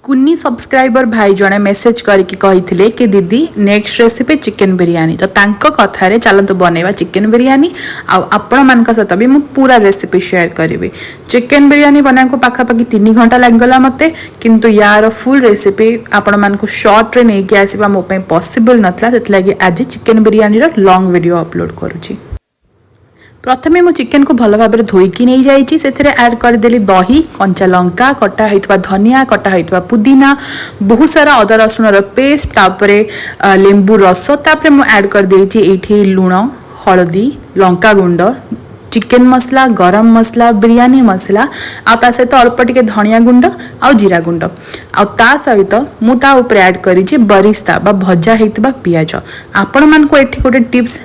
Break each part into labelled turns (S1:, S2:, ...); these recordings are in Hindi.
S1: कुन्नी सब्सक्राइबर भाई जड़े मेसेज करके कही कि दीदी नेक्स्ट रेसिपी चिकेन बिरयानी तो तांको कथार चलतु बनवा चिकेन बिरयानी आपण मान सहित भी मुझे पूरा रेसिपी शेयर करी। चिकेन बिरयानी बनाया पाखापाखि 3 घंटा लगला मत किंतु यार फुल रेसिपी आपण मानक शॉर्ट रे नहीं कि आसवा मो पॉसिबल नथला से आज chicken biryani long video upload करुँची। प्रथमे मु चिकेन को भल भाव धोईकी नहीं जाइए से ऐड करदेली दही कंचा लंका कटा होता धनिया कटा होता पुदीना बहुत सारा अदा रसुण पेस्ट तापर लेंबू रस तापर मु ऐड कर देइछि एठी लुण हलदी लंका गुंड चिकेन मसला गरम मसला बिरयानी मसला आ सहित अल्प टिके धनिया गुंड आ जीरा गुंड आ सहित मु ता ऊपर ऐड करिछि बरिस्ता बा भजा होता पियाज। आपण मानको एठी गोटे टिप्स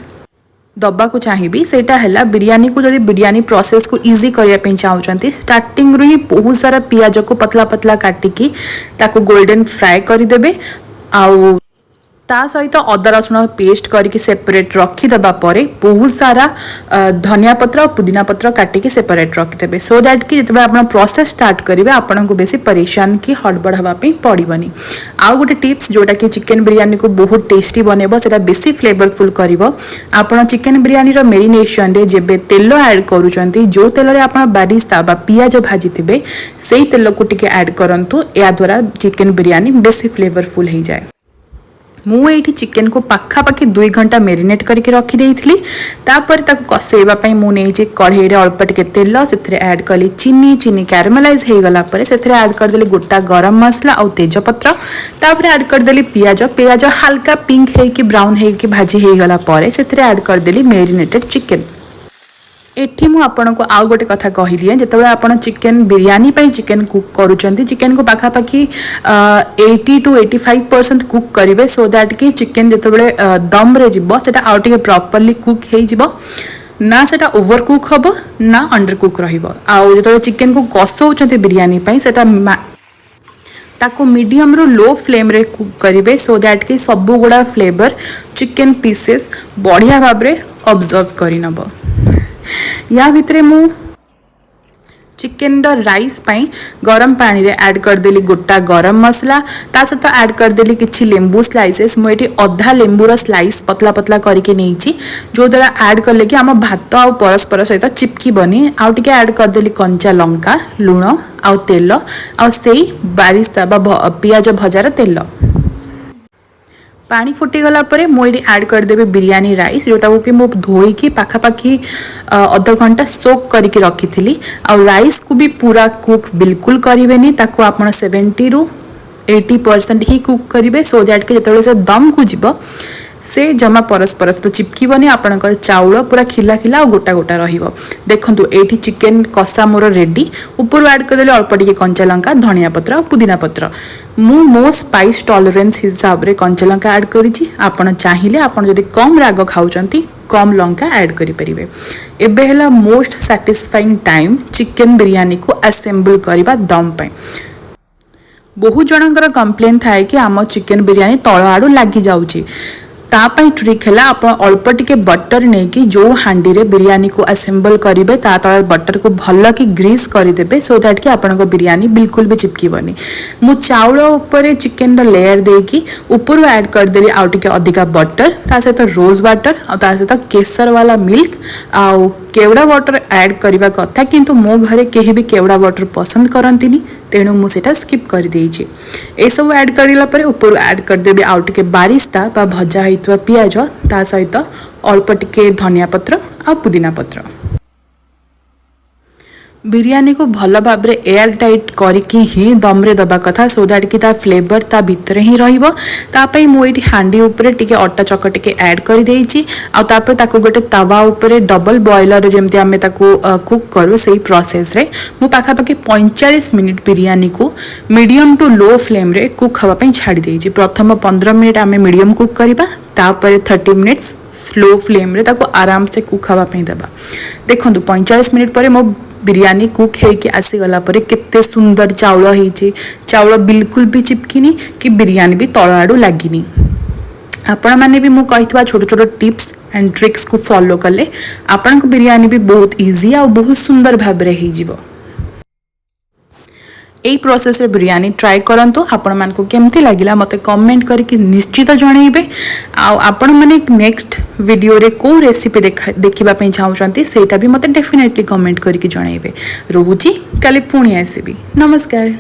S1: दबा को चाहिए सेटा है बिरयानी को जब बिरयानी प्रोसेस को इजी करने चाहते स्टार्टिंग रू ही बहुत सारा पियाज को पतला पतला काटिकी ताको गोल्डन फ्राए करदेवे आउ ता सहित अदा रसुण पेस्ट करके सेपरेट रखीदे पर बहुत सारा धनिया पत्र और पुदीना पत्र काटिकी सेपरेट रखीदे सो दैट कि जिते आप प्रोसेस स्टार्ट करेंगे आपन को बेसी परेशान कि हड़बड़ हाँपाई पड़ोनी। आउ गोटे टिप्स जोटा कि चिकेन बिरयानी को बहुत टेस्टी बनइब से बेसी फ्लेवरफुल कर आपन चिकेन बिरयानी मेरिनेशन रे जेबे तेल ऐड करूचंती जो तेल रे आपन बारिस्ता बा पियाज भाजी थे से तेल को टिके ऐड करंतु या द्वारा चिकेन बिरयानी बेसी फ्लेवरफुल हो जाए। मुझे चिकेन को पाखापाखि 2 घंटा मेरिनेट करके रखीदी तापर कसैवा मुझे कढ़ई अल्प टिके तेल से ऐड कली चीनी कैरमलाइज हो गला से ऐड करदेली गोटा गरम मसला और तेजपत्र तापर ऐड करदेली पियाज हल्का पिंक हो ब्राउन हो भाजी हो गला से ऐड करदेली मेरिनेटेड चिकेन। एठी मु आपन को आउ गोटे कथा कही दिए जिते आप चिकेन बिरयानी चिकेन कुक करुँच चिकेन को पाखापाखि 80 to 85% कुक करेंगे सो दैट कि चिकेन जिते दम रे जीव से आउ टे प्रॉपर्ली कुक हो ना सेटा ओवर कुक हम ना अंडर कुक जो चिकेन को कसौच बिरयानी ताको मीडियम रो लो फ्लेम रे कुक करेंगे सो दैट कि सब गुड़ा फ्लेवर चिकेन पीसेस बढ़िया भाव में ऑब्जर्व करनब। या भितरे मु चिकेन राइस पाई गरम पानी रे ऐड करदेली गोटा गरम मसला ता सहित ऐड करदेली किछि लेंबू स्लाइसेस मुझे अधा लेंबूर स्लाइस पतला पतला करके नहीं जो द्वारा ऐड कले कि आम भात आ परस्पर सहित चिपकबनी आउ टिके ऐड करदेली कंचा लंका लुण आ तेल आ सेई बारिस्ता बा पियाज भजार तेल पानी फुटीगला मुझे ऐड करदेवी बिरयानी राइस जोटा कि मुझे धोईकी पाखापाखि अध घंटा सोक करके रखी थी आ राइस को भी पूरा कुक बिल्कुल करेंगे ताको आप 70 to 80% ही कुक करेंगे सो दैट कि जो से दम को जीव से जमा परस्पर तो चिपकबनी आपण चाउल पूरा खिला खिला और गोटा गोटा देखु ये चिकेन कषा मोर रेडी ऊपर ऐड करदे अल्प टिके कंचा लंका धनिया पत्र और पुदीना पत्र मो स्पाइस टॉलरेंस हिसाब रे कंचा लंका ऐड करिछि आपण चाहिए आपण जदि कम राग खाउचंती कम लंका ऐड करि परिबे। एबे हला most satisfying time chicken biryani को असेंबल करबा दम पे। बहुत जनकर कंप्लेन थाए कि आम चिकेन बिरयानी तळ आडू लागी जाउची तापाई ट्रिक है आप अल्प टिके बटर नहीं कि जो हांडी रे बिरयानी को असेंबल करेंगे ता तले बटर को भल कि ग्रीस करदेवे सो दैट कि आपण बिरयानी बिल्कुल भी चिपकबनी। मु चाउल ऊपर चिकेन लेयर देकी ऊपर ऐड करदेली आउ टिके अधिका बटर ता सहित रोज वाटर आ ता सहित केसर वाला मिल्क आउ केवड़ा वाटर ऐड करबा कथा किंतु मो घरे केही भी केवड़ा वाटर पसंद करंतिनी तेणु मु सेटा स्किप कर देइछि। ए सब ऐड करिला परे ऊपर ऐड करदेबे आउ टिके बारिस्ता बा भजा हितवा पियाज ता सहित अल्प टिके धनिया पत्र आ पुदीना पत्र बिरयानी को भल भाव में एयर टाइट करके ही दम रे दबा कथा सो दैट कि ता फ्लेवर ता भितर ही रहिबो। तापई मु एठी हांडी ऊपर टिके अटा चक टिके ऐड कर देइछि आ तापर ताको गोटे तवा ऊपर डबल बॉयलर जेमति आमे ताको कुक करू सेही प्रोसेस रे मु पाखापाखि 45 मिनिट बिरयानी को मीडियम टू लो फ्लेम रे कुक हवा पई छाडी देइछि। प्रथम 15 मिनिट आमे मीडियम कुक करिबा तापर 30 मिनिट्स स्लो फ्लेम रे ताको आराम से कुक हवा पई देबा। देखंतु 45 मिनिट परे मो बिरयानी कुक होके आसीगला केते सुंदर चाउल होइछि चाउल बिल्कुल भी चिपकिनी कि बिरयानी भी तळ आडू लागिनी। आपण माने भी मु कहितबा छोट छोट टिप्स एंड ट्रिक्स को फॉलो कले आपण को बिरयानी भी बहुत इजी आ बहुत सुंदर भाबरे ही जीवो। यही प्रोसेस रे बिरयानी ट्राए करंतु आपण मान को केमती लागिला मते कमेंट करके निश्चित जनइबे आपण माने नेक्स्ट वीडियो रे को रेसिपी देखिबा पई चाहउचंती सेटा भी मते डेफिनेटली कमेंट करके जनइबे। रोहुची काली पुणी आसीबी। नमस्कार।